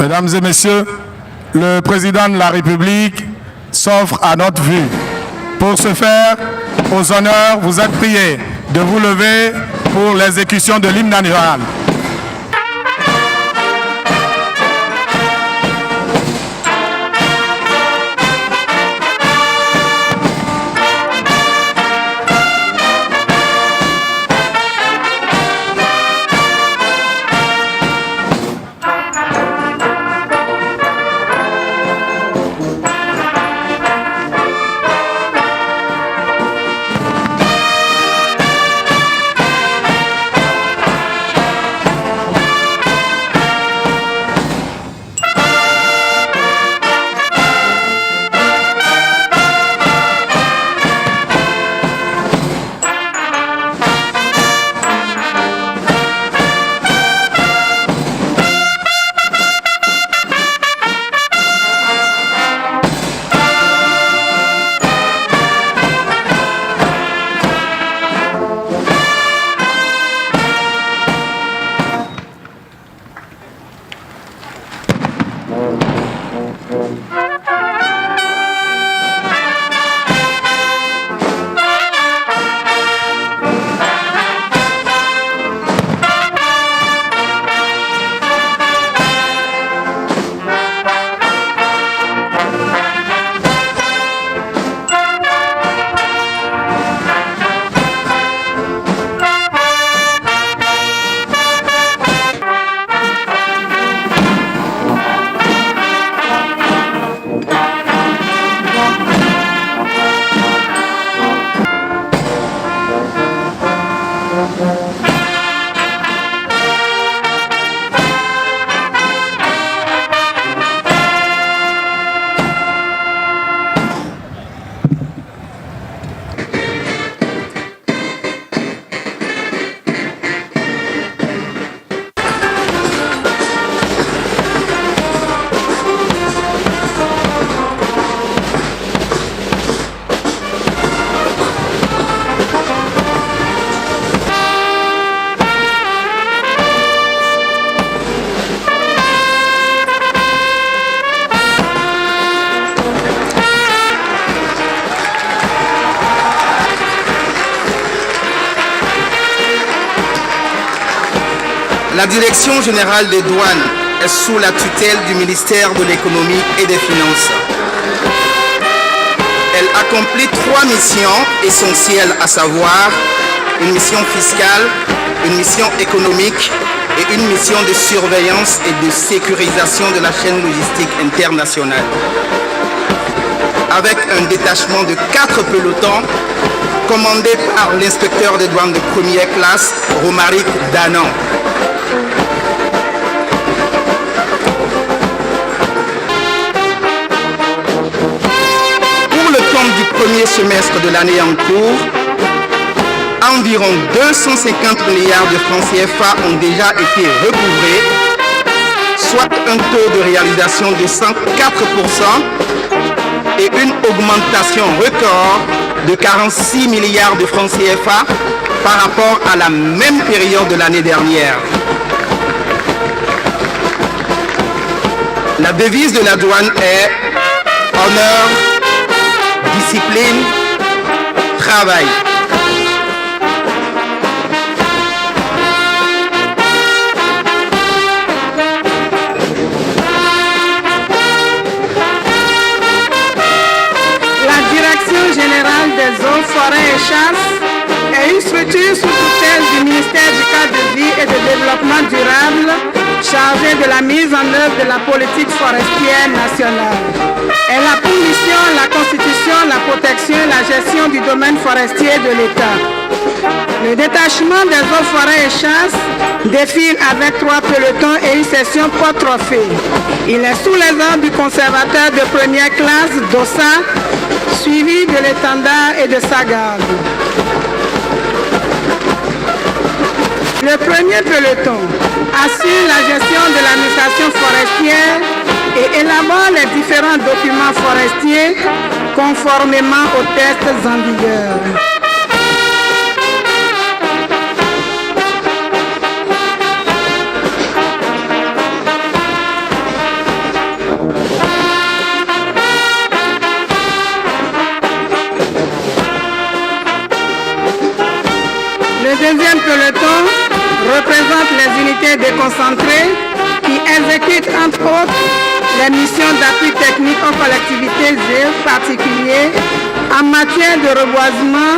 Mesdames et messieurs, le président de la République s'offre à notre vue. Pour ce faire, aux honneurs, vous êtes priés de vous lever pour l'exécution de l'hymne national. La Direction générale des douanes est sous la tutelle du ministère de l'Économie et des Finances. Elle accomplit 3 missions essentielles, à savoir une mission fiscale, une mission économique et une mission de surveillance et de sécurisation de la chaîne logistique internationale. Avec un détachement de 4 pelotons commandé par l'inspecteur des douanes de première classe, Romaric Danan. Du premier semestre de l'année en cours, environ 250 milliards de francs CFA ont déjà été recouvrés, soit un taux de réalisation de 104% et une augmentation record de 46 milliards de francs CFA par rapport à la même période de l'année dernière. La devise de la douane est « Honneur, discipline, travail ». La Direction générale des eaux, forêts et chasses est une structure sous tutelle du ministère du cadre de vie et de développement durable chargée de la mise en œuvre de la politique forestière nationale. Elle a pour mission la constitution, la protection et la gestion du domaine forestier de l'État. Le détachement des eaux, forêts et chasses défile avec 3 pelotons et une section porte-trophée. Il est sous les ordres du conservateur de première classe, Dossa, suivi de l'étendard et de sa garde. Le premier peloton assure la gestion de l'administration forestière et élabore les différents documents forestiers conformément aux tests en vigueur. deuxième peloton représente les unités déconcentrées qui exécutent entre autres les missions d'appui technique aux collectivités et particuliers en matière de reboisement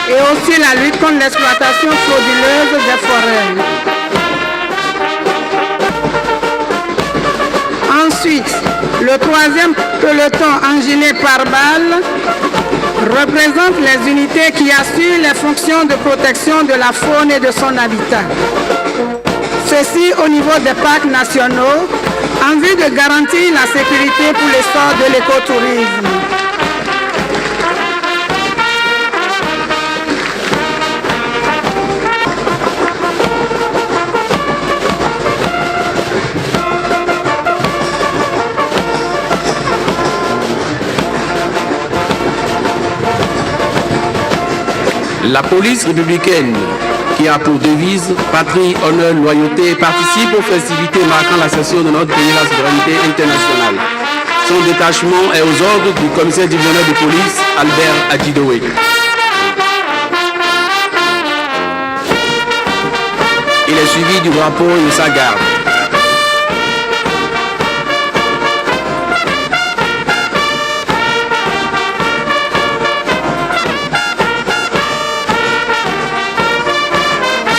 et aussi la lutte contre l'exploitation frauduleuse des forêts. Ensuite, le troisième peloton enginé par balle représente les unités qui assurent les fonctions de protection de la faune et de son habitat. Ceci au niveau des parcs nationaux en vue de garantir la sécurité pour l'essor de l'écotourisme. La police républicaine, qui a pour devise patrie, honneur, loyauté, participe aux festivités marquant la cession de notre pays à la souveraineté internationale. Son détachement est aux ordres du commissaire divisionnaire de police, Albert Adjidoé. Il est suivi du drapeau de sa garde.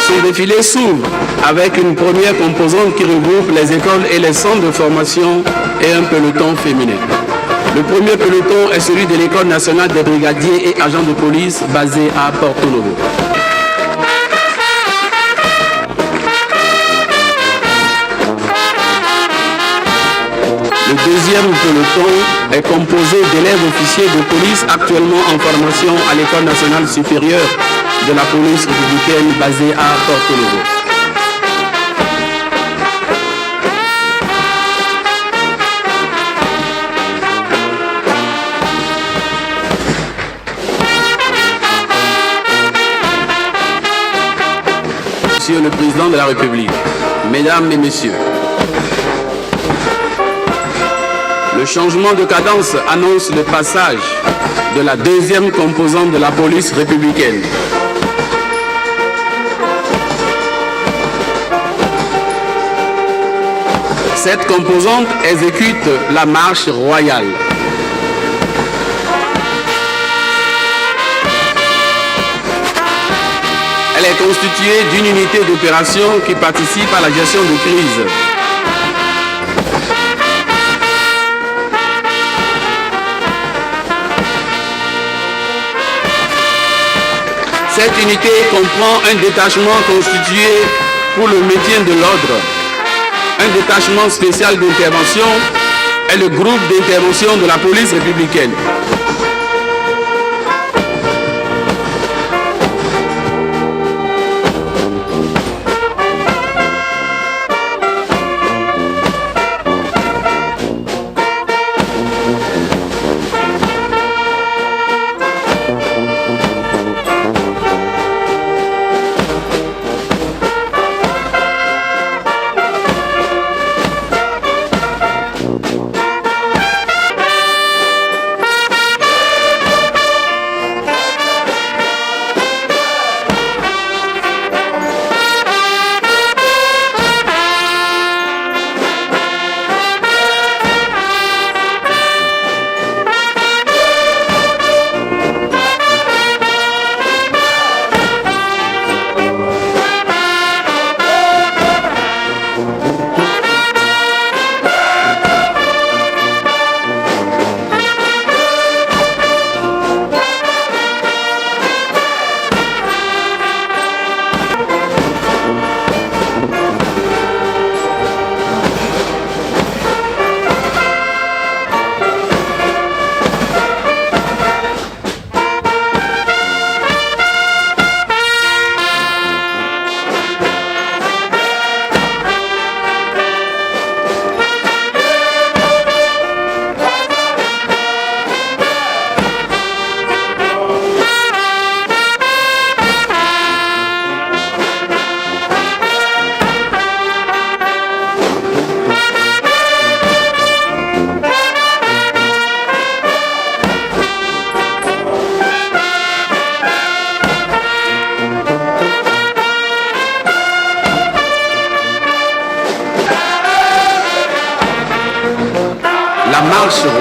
Ce défilé s'ouvre avec une première composante qui regroupe les écoles et les centres de formation et un peloton féminin. Le premier peloton est celui de l'École nationale des brigadiers et agents de police basée à Porto Novo. Le deuxième peloton est composé d'élèves officiers de police actuellement en formation à l'École nationale supérieure de la police républicaine basée à Porto Novo. Monsieur le Président de la République, Mesdames et Messieurs, le changement de cadence annonce le passage de la deuxième composante de la police républicaine. Cette composante exécute la marche royale. Elle est constituée d'une unité d'opération qui participe à la gestion de crise. Cette unité comprend un détachement constitué pour le maintien de l'ordre, un détachement spécial d'intervention et le groupe d'intervention de la police républicaine.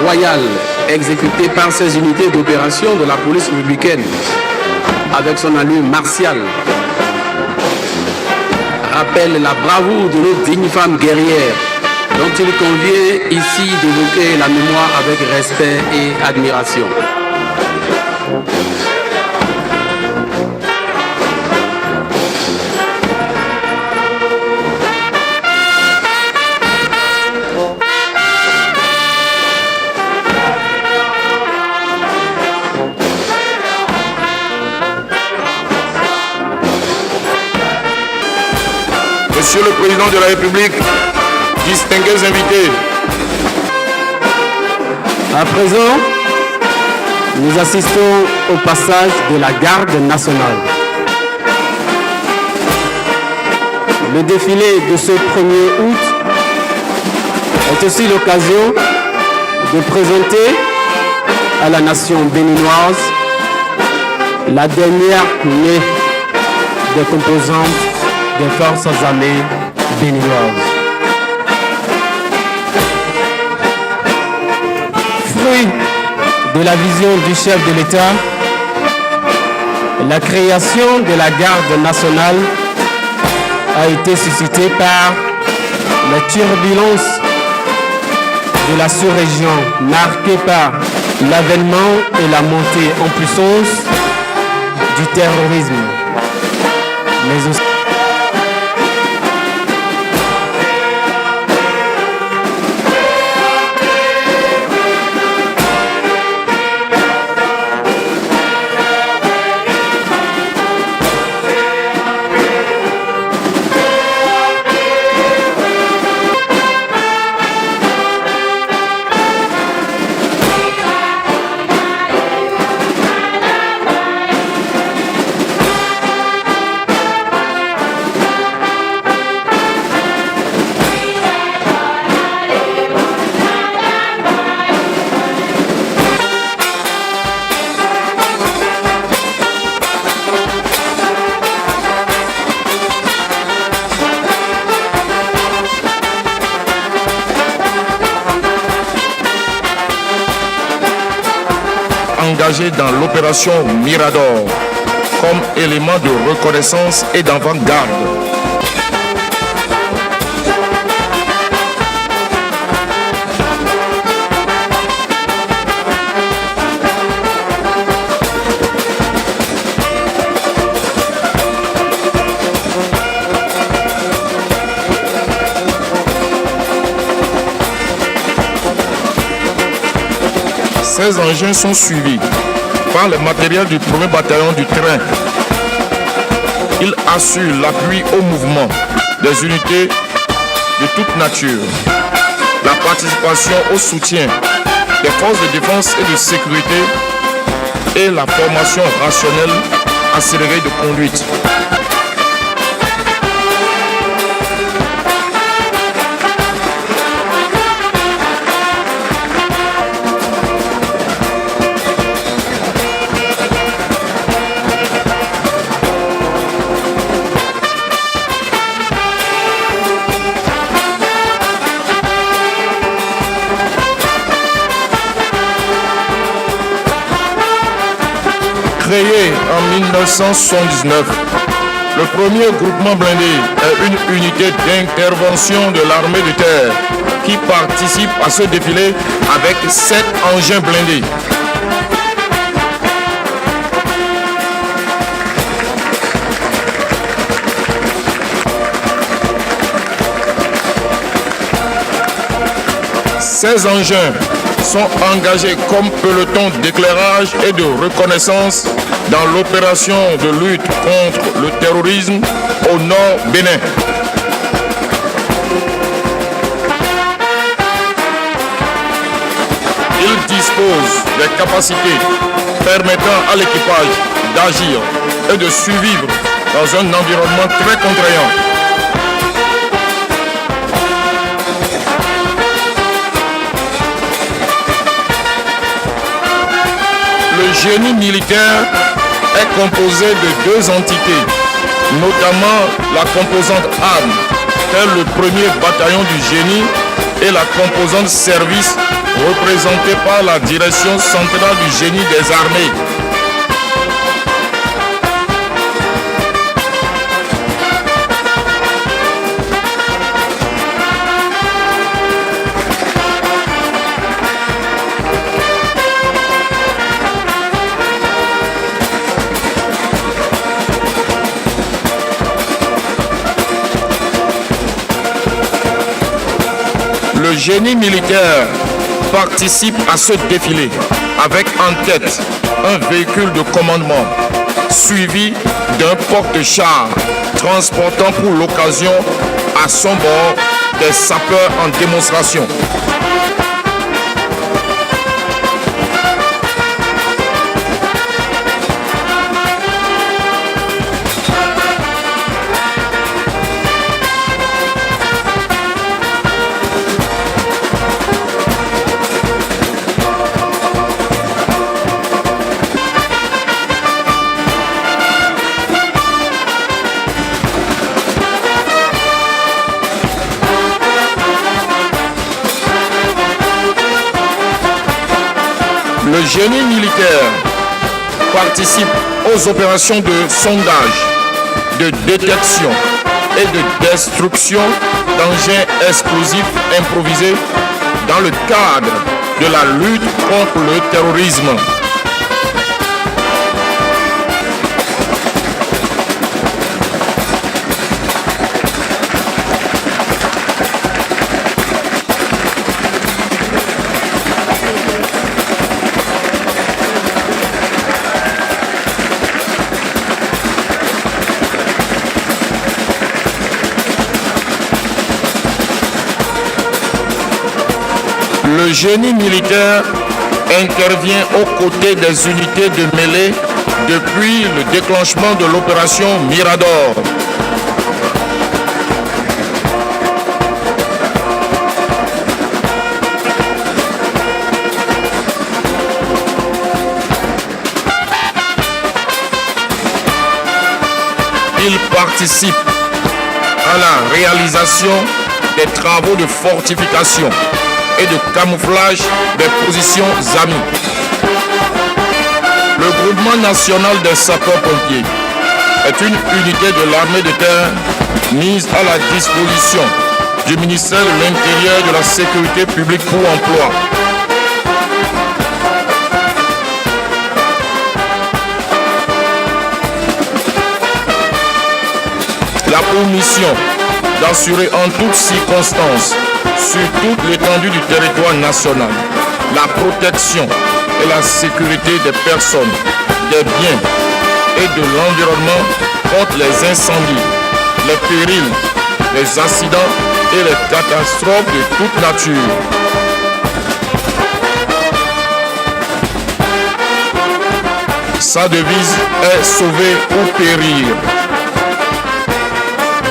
royale exécutée par ces unités d'opération de la police républicaine avec son allure martiale rappelle la bravoure de nos dignes femmes guerrières dont il convient ici d'évoquer la mémoire avec respect et admiration. Monsieur le Président de la République, distingués invités. À présent, nous assistons au passage de la garde nationale. Le défilé de ce 1er août est aussi l'occasion de présenter à la nation béninoise la dernière née des composantes des forces armées béninoises. Fruit de la vision du chef de l'État, la création de la garde nationale a été suscitée par la turbulence de la sous-région marquée par l'avènement et la montée en puissance du terrorisme, mais aussi engagé dans l'opération Mirador comme élément de reconnaissance et d'avant-garde. Ces engins sont suivis par le matériel du 1er bataillon du train. Ils assurent l'appui au mouvement des unités de toute nature, la participation au soutien des forces de défense et de sécurité et la formation rationnelle accélérée de conduite. Créé en 1979, le premier groupement blindé est une unité d'intervention de l'armée de terre qui participe à ce défilé avec 7 engins blindés. Ces engins sont engagés comme peloton d'éclairage et de reconnaissance dans l'opération de lutte contre le terrorisme au nord Bénin. Ils disposent des capacités permettant à l'équipage d'agir et de survivre dans un environnement très contraignant. Le génie militaire est composé de 2 entités, notamment la composante armes, tel le 1er bataillon du génie et la composante service représentée par la Direction centrale du génie des armées. Le génie militaire participe à ce défilé avec en tête un véhicule de commandement suivi d'un porte-chars transportant pour l'occasion à son bord des sapeurs en démonstration. Le génie militaire participe aux opérations de sondage, de détection et de destruction d'engins explosifs improvisés dans le cadre de la lutte contre le terrorisme. Le génie militaire intervient aux côtés des unités de mêlée depuis le déclenchement de l'opération Mirador. Il participe à la réalisation des travaux de fortification et de camouflage des positions amies. Le groupement national des sapeurs-pompiers est une unité de l'armée de terre mise à la disposition du ministère de l'Intérieur et de la Sécurité publique pour emploi. Il a pour mission d'assurer en toutes circonstances, sur toute l'étendue du territoire national, la protection et la sécurité des personnes, des biens et de l'environnement contre les incendies, les périls, les accidents et les catastrophes de toute nature. Sa devise est sauver ou périr.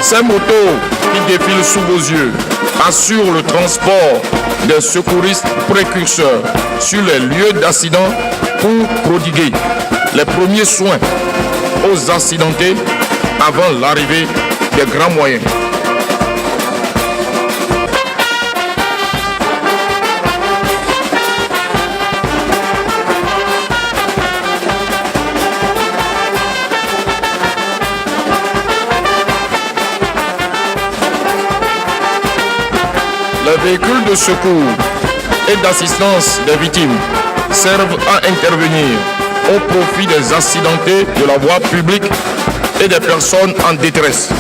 Ces motos qui défilent sous vos yeux assurent le transport des secouristes précurseurs sur les lieux d'accident pour prodiguer les premiers soins aux accidentés avant l'arrivée des grands moyens. Les véhicules de secours et d'assistance des victimes servent à intervenir au profit des accidentés de la voie publique et des personnes en détresse.